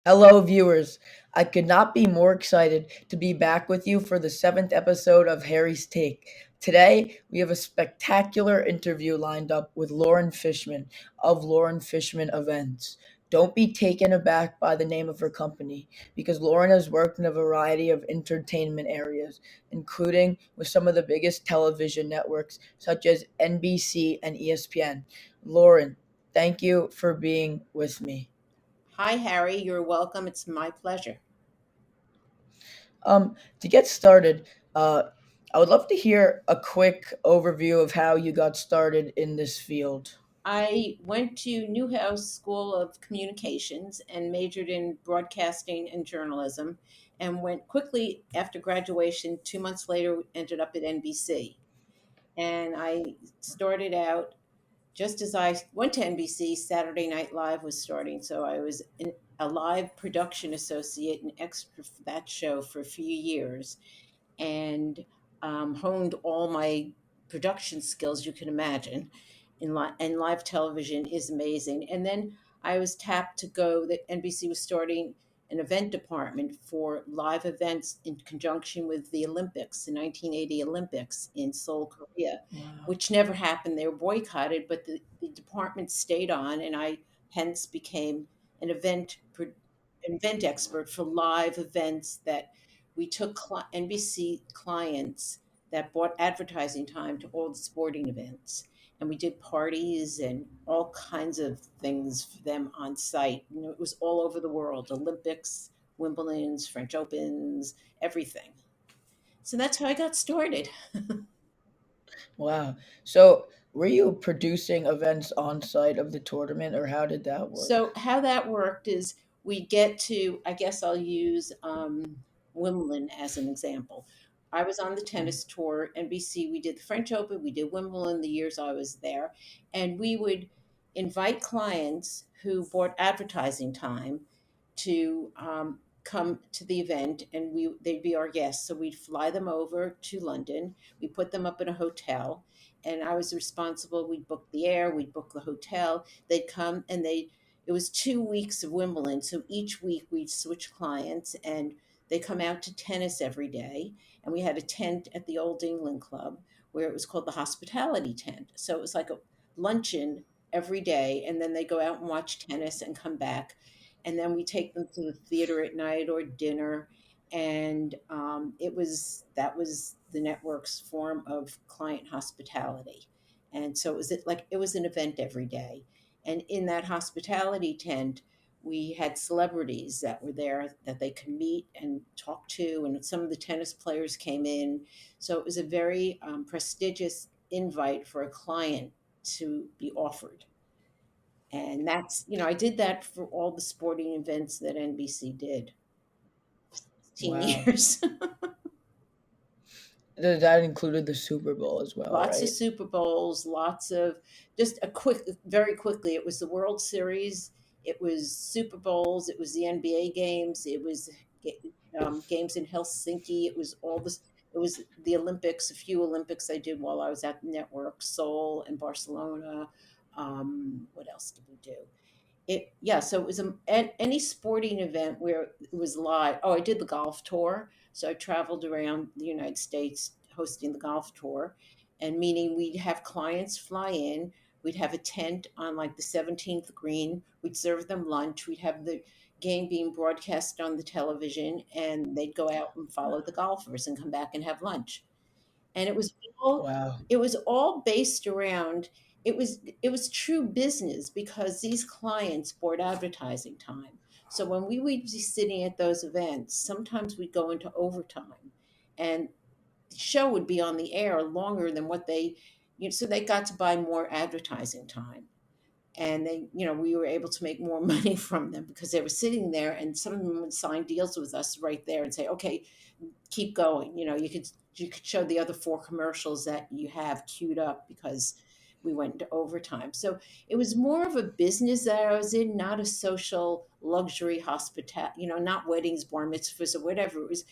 Hello, viewers. I could not be more excited to be back with you for the seventh episode of Harry's Take. Today, we have a spectacular interview lined up with Lauren Fishman of Lauren Fishman Events. Don't be taken aback by the name of her company, because Lauren has worked in a variety of entertainment areas, including with some of the biggest television networks such as NBC and ESPN. Lauren, thank you for being with me. Hi, Harry. You're welcome. It's my pleasure. To get started, I would love to hear a quick overview of how you got started in this field. I went to Newhouse School of Communications and majored in broadcasting and journalism, and went quickly after graduation. 2 months later, ended up at NBC. And I started out just as I went to NBC. Saturday Night Live was starting, so I was a live production associate and extra for that show for a few years. And honed all my production skills you can imagine. And live television is amazing. And then I was tapped to go. The NBC was starting an event department for live events in conjunction with the Olympics, the 1980 Olympics in Seoul, Korea, Wow. which never happened. They were boycotted, but the department stayed on, and I hence became an event expert for live events. That we took NBC clients that bought advertising time to all the sporting events. And we did parties and all kinds of things for them on site. It was all over the world: Olympics, Wimbledon's, French Opens, everything. So that's how I got started. Wow. So, were you producing events on site of the tournament, or how did that work? So how that worked is we get to, I guess I'll use Wimbledon as an example. I was on the Mm. tennis tour, NBC. We did the French Open, we did Wimbledon the years I was there, and we would invite clients who bought advertising time to come to the event, and they'd be our guests. So we'd fly them over to London. We put them up in a hotel, and I was responsible. We'd book the air, we'd book the hotel. They'd come, and it was 2 weeks of Wimbledon. So each week we'd switch clients, and they come out to tennis every day. And we had a tent at the Old England Club where it was called the hospitality tent. So it was like a luncheon every day. And then they go out and watch tennis and come back. And then we take them to the theater at night or dinner. And that was the network's form of client hospitality. And so it was an event every day. And in that hospitality tent, we had celebrities that were there that they could meet and talk to, and some of the tennis players came in. So it was a very prestigious invite for a client to be offered. And I did that for all the sporting events that NBC did. 16 Wow. years. That included the Super Bowl as well, Lots of right? Super Bowls, lots of just very quickly, it was the World Series, it was Super Bowls, it was the NBA games, it was games in Helsinki, it was all this, it was the Olympics, a few Olympics I did while I was at the network, Seoul and Barcelona. What else did we do? So it was any sporting event where it was live. Oh, I did the golf tour, so I traveled around the United States hosting the golf tour, and meaning we'd have clients fly in. We'd have a tent on like the 17th green. We'd serve them lunch. We'd have the game being broadcast on the television, and they'd go out and follow the golfers and come back and have lunch. And all Wow. it was all based around, it was true business because these clients bought advertising time. So when we would be sitting at those events, sometimes we'd go into overtime, and the show would be on the air longer than what so they got to buy more advertising time. And we were able to make more money from them because they were sitting there, and some of them would sign deals with us right there and say, okay, keep going. You could show the other four commercials that you have queued up because we went into overtime. So it was more of a business that I was in, not a social luxury hospitality, not weddings, bar mitzvahs, or whatever. It was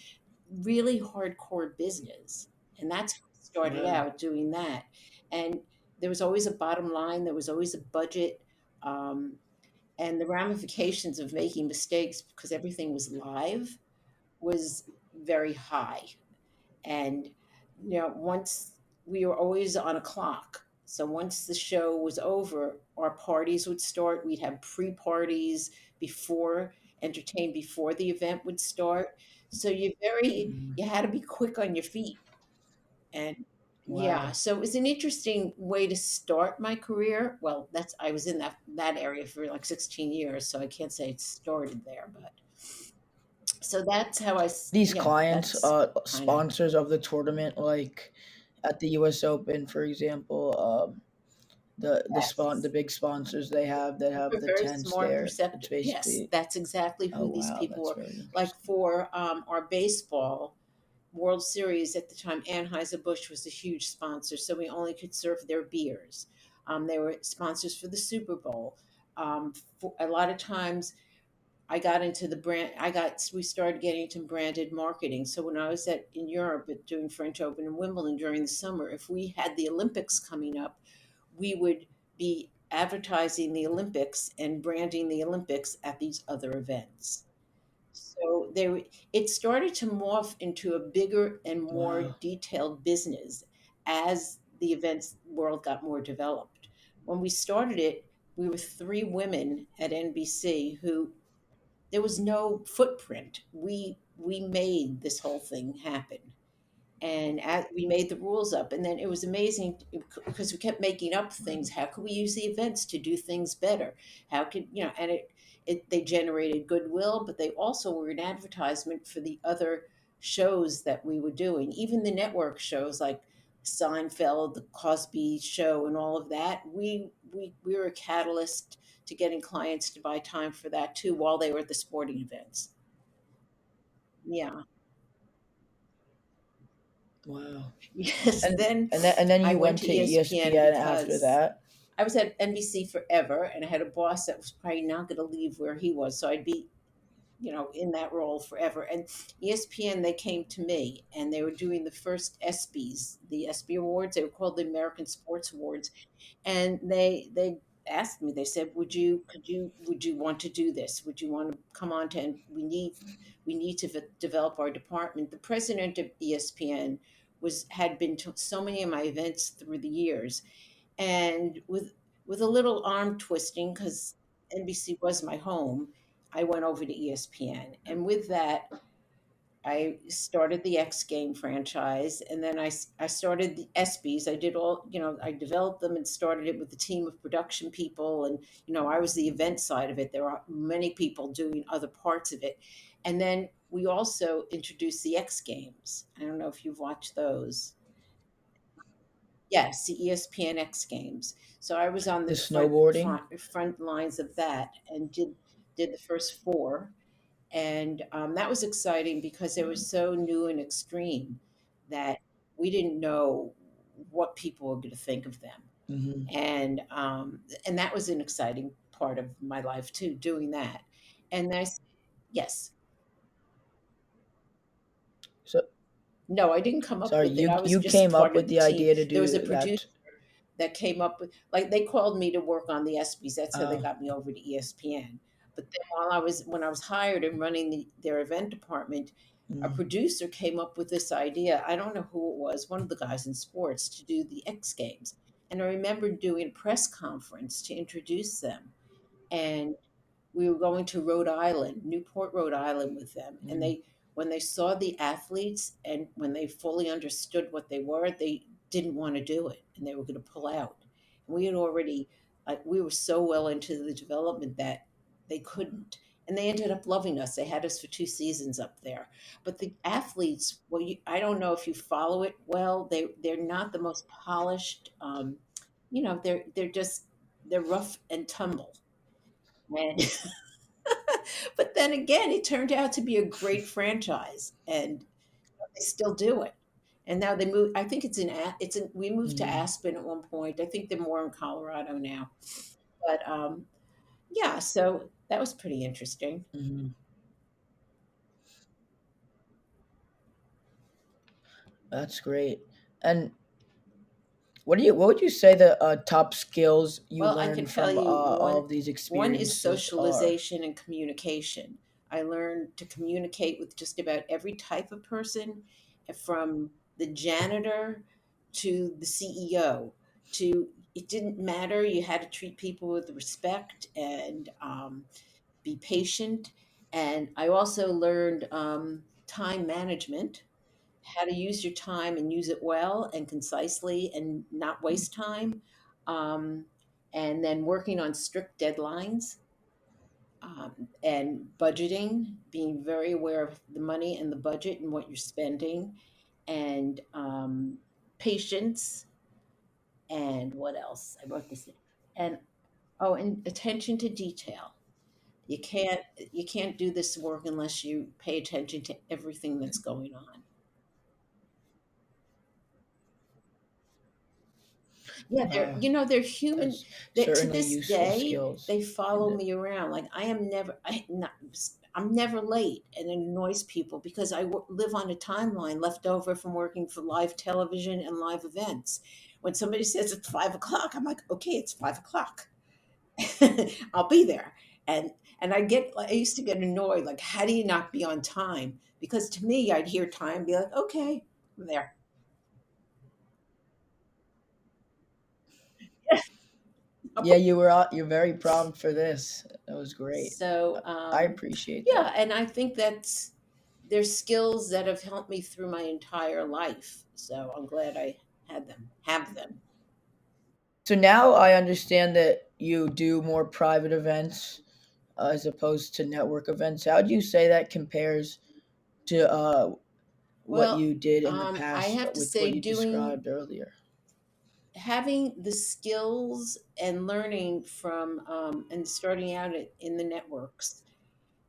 really hardcore business. And that's how I started Wow. out doing that. And there was always a bottom line, there was always a budget. Um, and the ramifications of making mistakes because everything was live was very high. And once we were always on a clock, so once the show was over, our parties would start. We'd have pre-parties before, entertain before the event would start. So Mm, you had to be quick on your feet. And yeah, wow. so it was an interesting way to start my career. Well, that's I was in that area for like 16 years, so I can't say it started there, but so that's how These yeah, clients, that's kind of sponsors of the tournament, like at the U.S. Open, for example, the yes. big sponsors they have that People have are the very tents smart and there. It's perceptive. Yes, basically, that's exactly oh who these wow, people that's were. very Like interesting. for our baseball World Series at the time, Anheuser-Busch was a huge sponsor, so we only could serve their beers. They were sponsors for the Super Bowl. For, a lot of times, I got into the brand. We started getting into branded marketing. So when I was in Europe doing French Open and Wimbledon during the summer, if we had the Olympics coming up, we would be advertising the Olympics and branding the Olympics at these other events. So it started to morph into a bigger and more Wow. detailed business as the events world got more developed. When we started it, we were three women at NBC who there was no footprint. We made this whole thing happen, and we made the rules up, and then it was amazing because we kept making up things. How could we use the events to do things better? How could and they generated goodwill, but they also were an advertisement for the other shows that we were doing, even the network shows like Seinfeld, the Cosby Show, and all of that. We were a catalyst to getting clients to buy time for that too while they were at the sporting events. Yeah. Wow. Yes, And then and then I you went went to to ESPN ESPN after because that. I was at NBC forever and I had a boss that was probably not going to leave where he was. So I'd be, in that role forever. And ESPN, they came to me and they were doing the first ESPYs, the ESPY Awards. They were called the American Sports Awards, and they asked me. They said, would you want to do this? Would you want to come on to? And we need to develop our department. The president of ESPN had been to so many of my events through the years, and with a little arm twisting because NBC was my home, I went over to ESPN, and with that I started the X Game franchise, and then I started the ESPYs. I did all, I developed them and started it with a team of production people, and I was the event side of it. There are many people doing other parts of it, and then we also introduced the X Games. I don't know if you've watched those. Yes, the ESPN X Games. So I was on The the snowboarding. front lines of that and did the first four, and that was exciting because it was so new and extreme that we didn't know what people were going to think of them, Hmm. and that was an exciting part of my life too, doing that. And yes, So no, I didn't come up sorry, with it. I was you just came up part of with the the team. idea to There was a do producer that. that came up with, like, they called me to work on the ESPYS. That's how they Oh. got me over to ESPN. But then when I was hired and running their event department, a Mm, producer came up with this idea. I don't know who it was, one of the guys in sports, to do the X Games. And I remember doing a press conference to introduce them. And we were going to Rhode Island, Newport, Rhode Island with them. And mm, when they saw the athletes and when they fully understood what they were, they didn't want to do it and they were going to pull out. And we had already, like, we were so well into the development that they couldn't. And they ended up loving us. They had us for 2 seasons up there. But the athletes, well, I don't know if you follow it well. They're not the most polished. They're rough and tumble. And but then again, it turned out to be a great franchise, and they still do it. And now they move. I think we moved to mm, Aspen at one point. I think they're more in Colorado now. But yeah, so that was pretty interesting. mm. That's great. And What would you say the top skills you Well, I can learned tell from you all of these one is experiences are? socialization and communication. I learned to communicate with just about every type of person, from the janitor to the CEO. To it didn't matter. You had to treat people with respect and be patient. And I also learned time management, how to use your time and use it well and concisely and not waste time. Um, and then working on strict deadlines, and budgeting, being very aware of the money and the budget and what you're spending, and patience. And what else? I wrote this. And oh, and attention to detail. You can't you can't do this work unless you pay attention to everything that's going on. Yeah, Uh, they're human. that's That to certainly this useful day skills. they follow And me around. Like I'm never late, and it annoys people because live on a timeline left over from working for live television and live events. When somebody says it's 5 o'clock, I'm like, okay, it's 5 o'clock. I'll be there. And I used to get annoyed. Like, how do you not be on time? Because to me, I'd hear time, and be like, okay, I'm there. yeah, you're very prompt for this. That was great. So, I appreciate yeah, that. and I think there's skills that have helped me through my entire life. So I'm glad I have them. So now I understand that you do more private events as opposed to network events. How do you say that compares to what Well, you did in the I past have to with what say, you described earlier? having the skills and learning from and starting out in the networks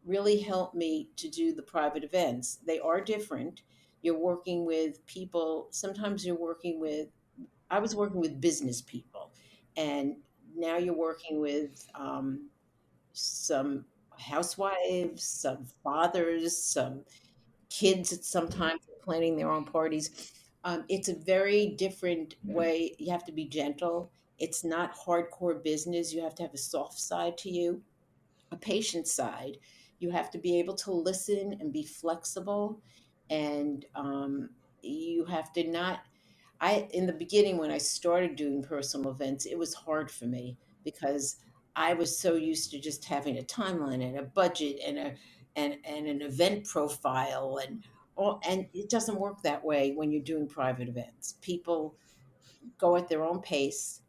really helped me to do the private events. They are different. You're working with people. Sometimes you're working with I was working with business people, and now you're working with some housewives, some fathers, some kids that sometimes are planning their own parties. It's a very different way. You have to be gentle. It's not hardcore business. You have to have a soft side to you, a patient side. You have to be able to listen and be flexible, and you have to not in the beginning when I started doing personal events, it was hard for me because I was so used to just having a timeline and a budget and an event profile and it doesn't work that way when you're doing private events. People go at their own pace,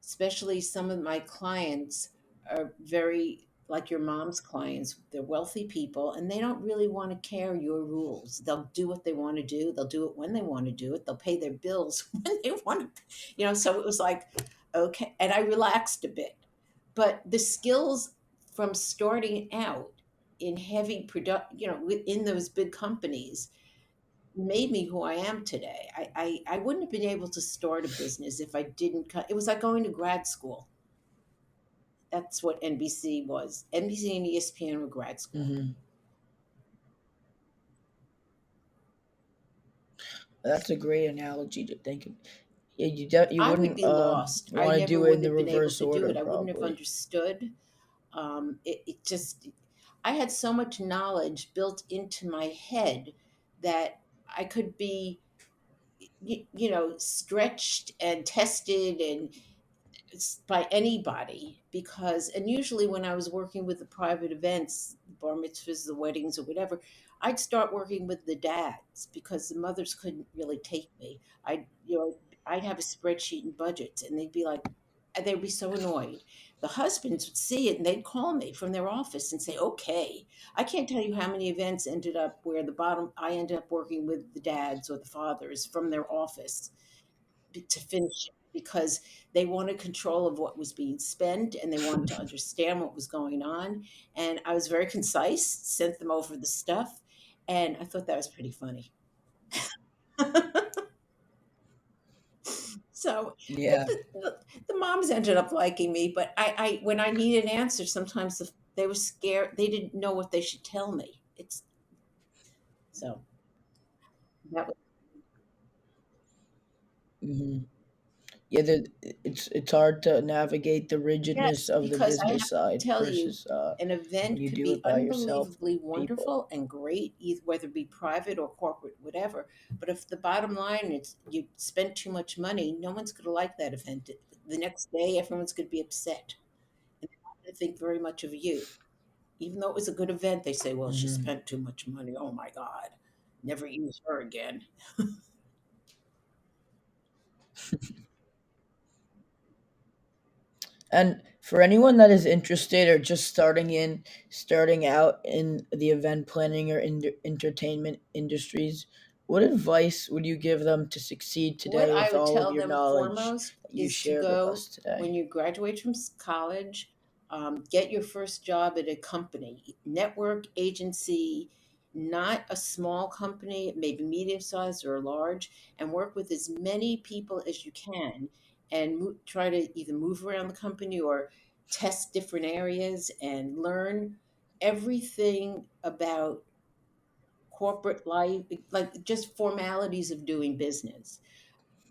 especially some of my clients are very like your mom's clients. They're wealthy people and they don't really want to care your rules. They'll do what they want to do. They'll do it when they want to do it. They'll pay their bills when they want to, so it was like, okay. And I relaxed a bit. But the skills from starting out in heavy product, within those big companies made me who I am today. I wouldn't have been able to start a business if I didn't. It was like going to grad school. That's what NBC was. NBC and ESPN were grad school. Hmm. That's a great analogy to think of. Yeah, you I would wouldn't be lost. I want to never do it in would the have been able reverse to do order, it. I wouldn't have probably. understood. It just, I had so much knowledge built into my head that I could be, stretched and tested and by anybody because and usually when I was working with the private events, the bar mitzvahs, the weddings or whatever, I'd start working with the dads because the mothers couldn't really take me. I'd have a spreadsheet and budgets and they'd be like, and they'd be so annoyed. The husbands would see it and they'd call me from their office and say, okay. I can't tell you how many events ended up where I ended up working with the dads or the fathers from their office to finish it because they wanted control of what was being spent and they wanted to understand what was going on. And I was very concise, sent them over the stuff, and I thought that was pretty funny. So Yeah. the moms ended up liking me, but I when I needed an answer, sometimes they were scared. They didn't know what they should tell me. It's so that was Hmm. yeah, it's hard to navigate the rigidness Yes, of the because I have business to side tell you, versus an when event you could do be it by yourself with unbelievably people. wonderful and great, either whether it be private or corporate, whatever. But if the bottom line is you spent too much money, no one's going to like that event. The next day, everyone's going to be upset and they're not going to think very much of you. Even though it was a good event, they say, "Well, she Hmm. spent too much money. Oh my God, never use her again." And for anyone that is interested or just starting out in the event planning or entertainment industries, what advice would you give them to succeed What today I with would all of tell your them knowledge foremost that you is to shared with go us today? when you graduate from college, get your first job at a company, network agency, not a small company, maybe medium sized or large, and work with as many people as you can and try to either move around the company or test different areas and learn everything about corporate life, like just formalities of doing business,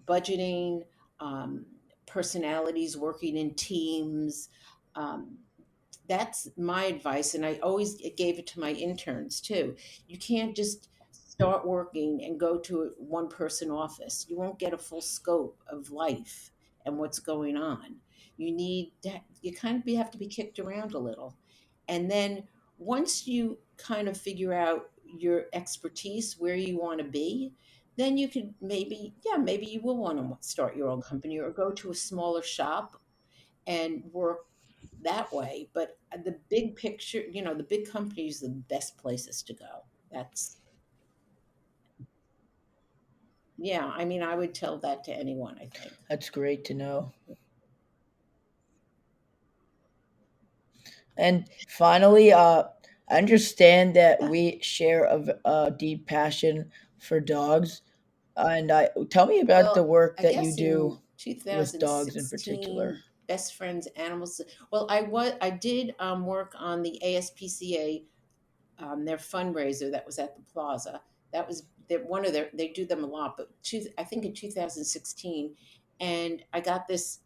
budgeting, um, personalities, working in teams. Um, that's my advice. And I always gave it to my interns too. You can't just start working and go to a one person office. You won't get a full scope of life and what's going on. You need to, you kind of have to be kicked around a little. And then once you kind of figure out your expertise, where you want to be, then you could maybe, yeah, maybe you will want to start your own company or go to a smaller shop and work that way. But the big picture, the big companies are the best places to go. That's, yeah, I mean, I would tell that to anyone, I think. That's great to know. And finally, I understand that Yeah. we share a deep passion for dogs. And tell me about the Well, work I that you guess in do with dogs in 2016, particular. Best Friends Animals. Well, I did work on the ASPCA, their fundraiser that was at the plaza. That was one of their, they do them a lot, but I think in 2016. And I got this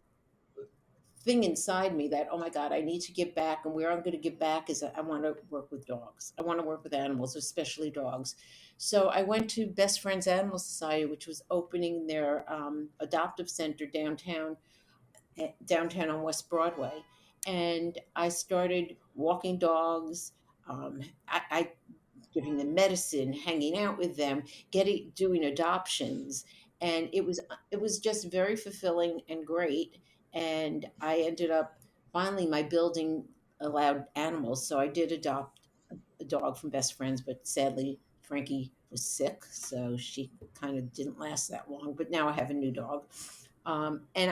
thing inside me that, oh my God, I need to give back. And where I'm going to give back is I want to work with dogs. I want to work with animals, especially dogs. So I went to Best Friends Animal Society, which was opening their adoptive center downtown on West Broadway. And I started walking dogs. I giving them medicine, hanging out with them, getting doing adoptions, and it was just very fulfilling and great. And I ended up finally my building allowed animals, so I did adopt a dog from Best Friends, but sadly Frankie was sick, so she kind of didn't last that long. But now I have a new dog, and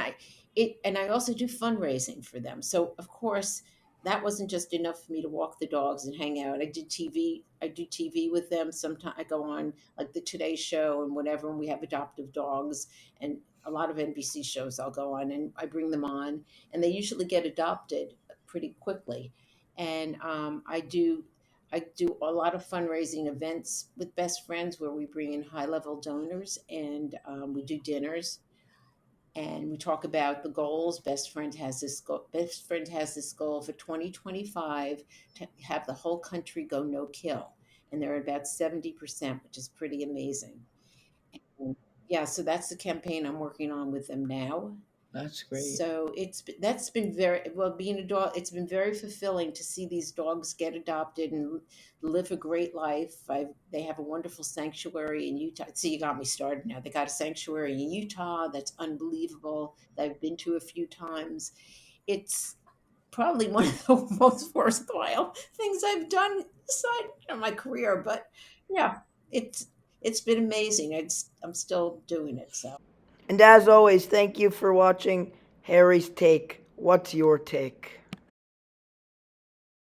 I also do fundraising for them. So of course that wasn't just enough for me to walk the dogs and hang out. I did TV. I do TV with them. Sometimes I go on like the Today Show and whatever, and we have adoptive dogs and a lot of NBC shows I'll go on and I bring them on, and they usually get adopted pretty quickly. And I do a lot of fundraising events with Best Friends where we bring in high level donors and we do dinners and we talk about the goals. Best Friend has this goal for 2025 to have the whole country go no kill, and they're about 70%, which is pretty amazing. And yeah, so that's the campaign I'm working on with them now. That's great. So that's been very well, being a dog. It's been very fulfilling to see these dogs get adopted and live a great life. They have a wonderful sanctuary in Utah. See, you got me started now. They got a sanctuary in Utah that's unbelievable. That I've been to a few times. It's probably one of the most worthwhile things I've done aside from my career. But yeah, it's it's been amazing. I'm still doing it. So. And as always, thank you for watching Harry's Take. What's your take?